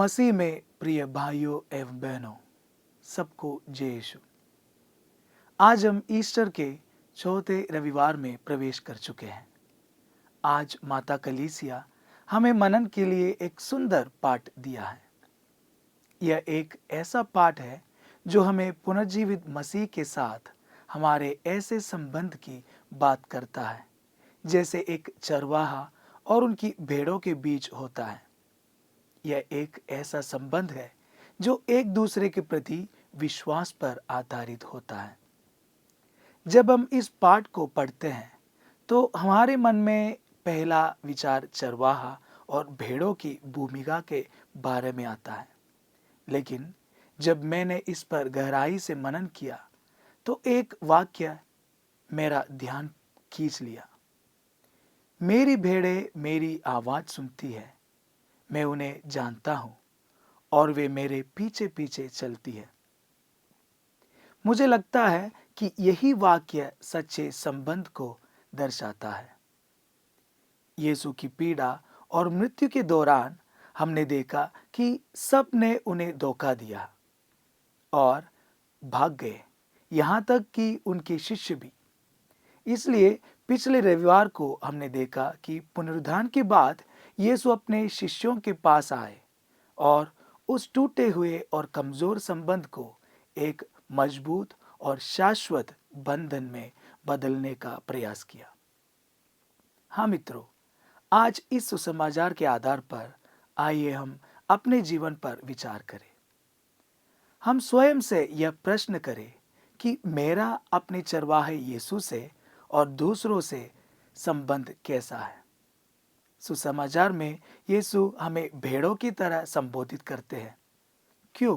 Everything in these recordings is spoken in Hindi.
मसीह में प्रिय भाइयों एवं बहनों, सबको जय यीशु। आज हम ईस्टर के चौथे रविवार में प्रवेश कर चुके हैं। आज माता कलीसिया हमें मनन के लिए एक सुंदर पाठ दिया है। यह एक ऐसा पाठ है जो हमें पुनर्जीवित मसीह के साथ हमारे ऐसे संबंध की बात करता है जैसे एक चरवाहा और उनकी भेड़ों के बीच होता है। यह एक ऐसा संबंध है जो एक दूसरे के प्रति विश्वास पर आधारित होता है। जब हम इस पाठ को पढ़ते हैं तो हमारे मन में पहला विचार चरवाहा और भेड़ों की भूमिका के बारे में आता है। लेकिन जब मैंने इस पर गहराई से मनन किया तो एक वाक्य मेरा ध्यान खींच लिया। मेरी भेड़ें मेरी आवाज सुनती है, मैं उन्हें जानता हूं और वे मेरे पीछे पीछे चलती है। मुझे लगता है कि यही वाक्य सच्चे संबंध को दर्शाता है। यीशु की पीड़ा और मृत्यु के दौरान हमने देखा कि सब ने उन्हें धोखा दिया और भाग गए, यहां तक कि उनके शिष्य भी। इसलिए पिछले रविवार को हमने देखा कि पुनरुत्थान के बाद यीशु अपने शिष्यों के पास आए और उस टूटे हुए और कमजोर संबंध को एक मजबूत और शाश्वत बंधन में बदलने का प्रयास किया। हाँ मित्रों, आज इस सुसमाचार के आधार पर आइए हम अपने जीवन पर विचार करें। हम स्वयं से यह प्रश्न करें कि मेरा अपने चरवाहे यीशु से और दूसरों से संबंध कैसा है। सुसमाचार में यीशु हमें भेड़ों की तरह संबोधित करते हैं। क्यों?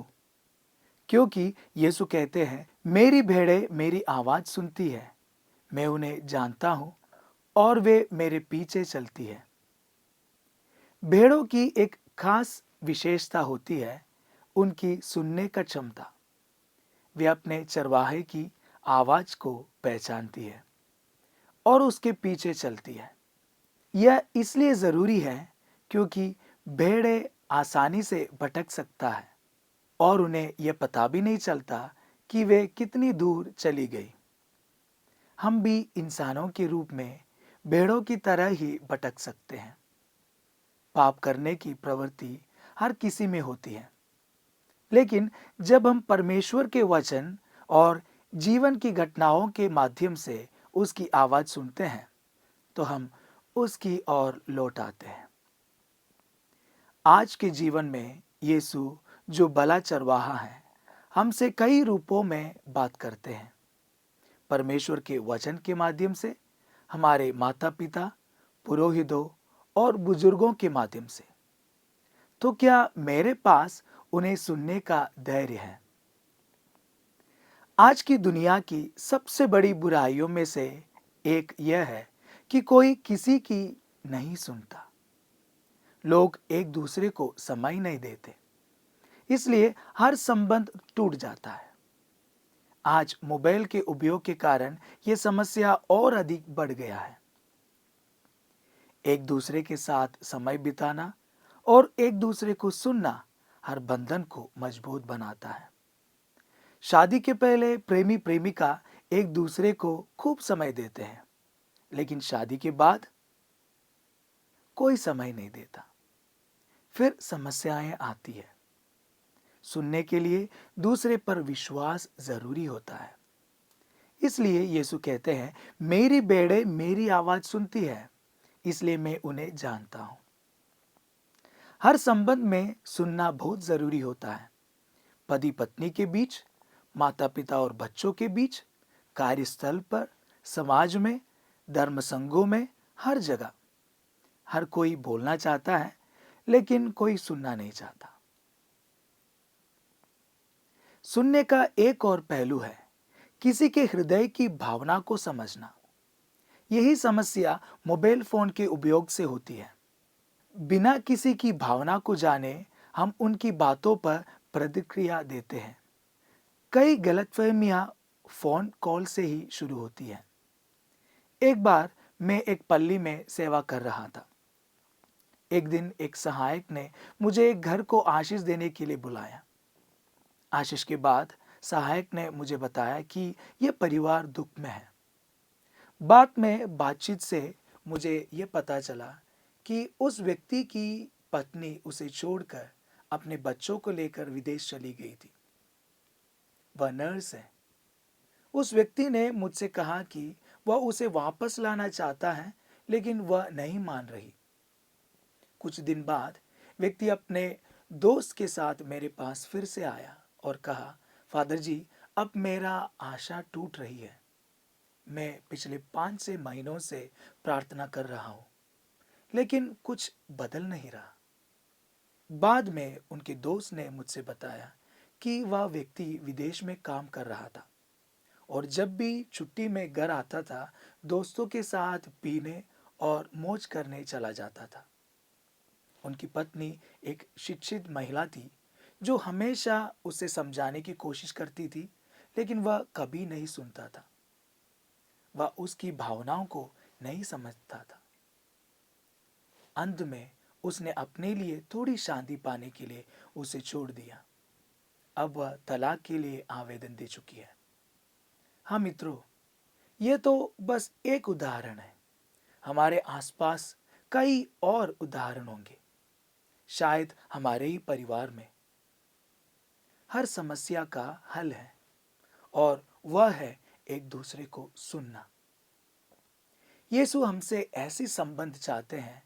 क्योंकि यीशु कहते हैं, मेरी भेड़ें मेरी आवाज सुनती है, मैं उन्हें जानता हूं और वे मेरे पीछे चलती है। भेड़ों की एक खास विशेषता होती है उनकी सुनने का क्षमता। वे अपने चरवाहे की आवाज को पहचानती है और उसके पीछे चलती है। यह इसलिए जरूरी है क्योंकि भेड़ें आसानी से भटक सकता है और उन्हें यह पता भी नहीं चलता कि वे कितनी दूर चली गई। हम भी इंसानों के रूप में भेड़ों की तरह ही भटक सकते हैं। पाप करने की प्रवृत्ति हर किसी में होती है, लेकिन जब हम परमेश्वर के वचन और जीवन की घटनाओं के माध्यम से उसकी आवाज सुनते हैं तो हम उसकी ओर लौट आते हैं। आज के जीवन में यीशु जो भला चरवाहा है, हमसे कई रूपों में बात करते हैं। परमेश्वर के वचन के माध्यम से, हमारे माता पिता, पुरोहितों और बुजुर्गों के माध्यम से। तो क्या मेरे पास उन्हें सुनने का धैर्य है? आज की दुनिया की सबसे बड़ी बुराइयों में से एक यह है कि कोई किसी की नहीं सुनता। लोग एक दूसरे को समय नहीं देते, इसलिए हर संबंध टूट जाता है। आज मोबाइल के उपयोग के कारण यह समस्या और अधिक बढ़ गया है। एक दूसरे के साथ समय बिताना और एक दूसरे को सुनना हर बंधन को मजबूत बनाता है। शादी के पहले प्रेमी प्रेमिका एक दूसरे को खूब समय देते हैं, लेकिन शादी के बाद कोई समय नहीं देता। फिर समस्याएं आती है। सुनने के लिए दूसरे पर विश्वास जरूरी होता है। इसलिए यीशु कहते हैं, मेरी भेड़ें मेरी आवाज सुनती है, इसलिए मैं उन्हें जानता हूं। हर संबंध में सुनना बहुत जरूरी होता है। पति पत्नी के बीच, माता पिता और बच्चों के बीच, कार्यस्थल पर, समाज में, धर्म संघों में, हर जगह। हर कोई बोलना चाहता है, लेकिन कोई सुनना नहीं चाहता। सुनने का एक और पहलू है किसी के हृदय की भावना को समझना। यही समस्या मोबाइल फोन के उपयोग से होती है। बिना किसी की भावना को जाने हम उनकी बातों पर प्रतिक्रिया देते हैं। कई गलतफहमियां फोन कॉल से ही शुरू होती हैं। एक बार मैं एक पल्ली में सेवा कर रहा था। एक दिन एक सहायक ने मुझे एक घर को आशीष देने के लिए बुलाया। आशीष के बाद सहायक ने मुझे बताया कि यह परिवार दुख में है। बाद में बातचीत से मुझे यह पता चला कि उस व्यक्ति की पत्नी उसे छोड़कर अपने बच्चों को लेकर विदेश चली गई थी। वह नर्स है। उस व्यक्ति ने मुझसे कहा कि वह उसे वापस लाना चाहता है, लेकिन वह नहीं मान रही। कुछ दिन बाद व्यक्ति अपने दोस्त के साथ मेरे पास फिर से आया और कहा, फादर जी, अब मेरा आशा टूट रही है। मैं पिछले 5-6 महीनों से प्रार्थना कर रहा हूं, लेकिन कुछ बदल नहीं रहा। बाद में उनके दोस्त ने मुझसे बताया कि वह व्यक्ति विदेश में काम कर रहा था और जब भी छुट्टी में घर आता था, दोस्तों के साथ पीने और मौज करने चला जाता था। उनकी पत्नी एक शिक्षित महिला थी जो हमेशा उसे समझाने की कोशिश करती थी, लेकिन वह कभी नहीं सुनता था। वह उसकी भावनाओं को नहीं समझता था। अंत में उसने अपने लिए थोड़ी शांति पाने के लिए उसे छोड़ दिया। अब वह तलाक के लिए आवेदन दे चुकी है। हाँ मित्रों, यह तो बस एक उदाहरण है। हमारे आसपास कई और उदाहरण होंगे, शायद हमारे ही परिवार में। हर समस्या का हल है और वह है एक दूसरे को सुनना। यीशु हमसे ऐसी संबंध चाहते हैं,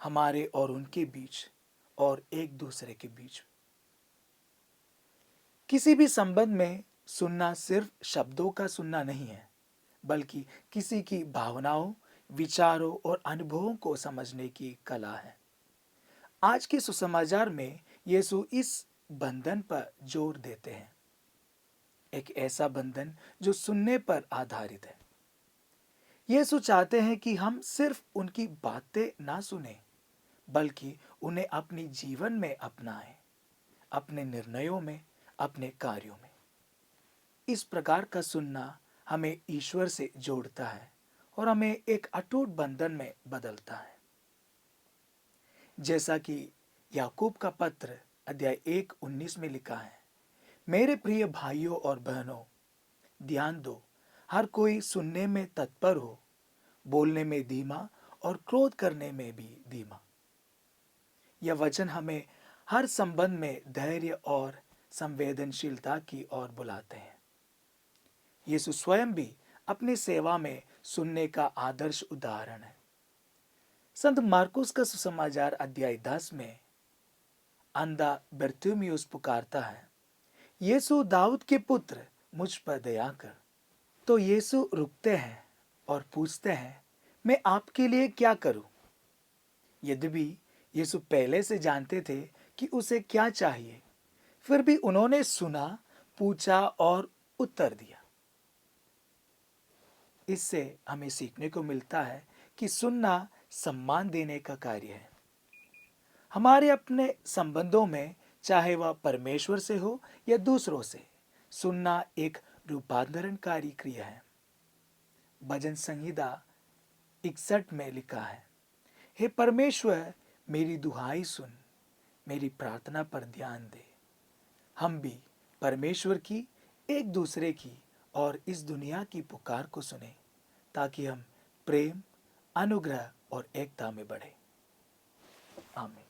हमारे और उनके बीच और एक दूसरे के बीच। किसी भी संबंध में सुनना सिर्फ शब्दों का सुनना नहीं है, बल्कि किसी की भावनाओं, विचारों और अनुभवों को समझने की कला है। आज के सुसमाचार में यीशु इस बंधन पर जोर देते हैं, एक ऐसा बंधन जो सुनने पर आधारित है। यीशु चाहते हैं कि हम सिर्फ उनकी बातें ना सुने, बल्कि उन्हें अपनी जीवन में अपनाएं, अपने निर्णयों में, अपने कार्यों में। इस प्रकार का सुनना हमें ईश्वर से जोड़ता है और हमें एक अटूट बंधन में बदलता है। जैसा कि याकूब का पत्र अध्याय 1:19 में लिखा है, मेरे प्रिय भाइयों और बहनों, ध्यान दो, हर कोई सुनने में तत्पर हो, बोलने में धीमा और क्रोध करने में भी धीमा। यह वचन हमें हर संबंध में धैर्य और संवेदनशीलता की ओर बुलाते हैं। यीशु स्वयं भी अपनी सेवा में सुनने का आदर्श उदाहरण है। संत मार्कुस का सुसमाचार अध्याय 10 में अंधा बरतिमेउस पुकारता है, यीशु दाऊद के पुत्र, मुझ पर दया कर। तो यीशु रुकते हैं और पूछते हैं, मैं आपके लिए क्या करूं? यद्यपि यीशु पहले से जानते थे कि उसे क्या चाहिए, फिर भी उन्होंने सुना, पूछा और उत्तर दिया। इससे हमें सीखने को मिलता है कि सुनना सम्मान देने का कार्य है। हमारे अपने संबंधों में, चाहे वह परमेश्वर से हो या दूसरों से, सुनना एक रूपांतरणकारी क्रिया है। भजन संहिता 61 में लिखा है, हे परमेश्वर, मेरी दुहाई सुन, मेरी प्रार्थना पर ध्यान दे। हम भी परमेश्वर की, एक दूसरे की और इस दुनिया की पुकार को सुने, ताकि हम प्रेम, अनुग्रह और एकता में बढ़े। आमीन।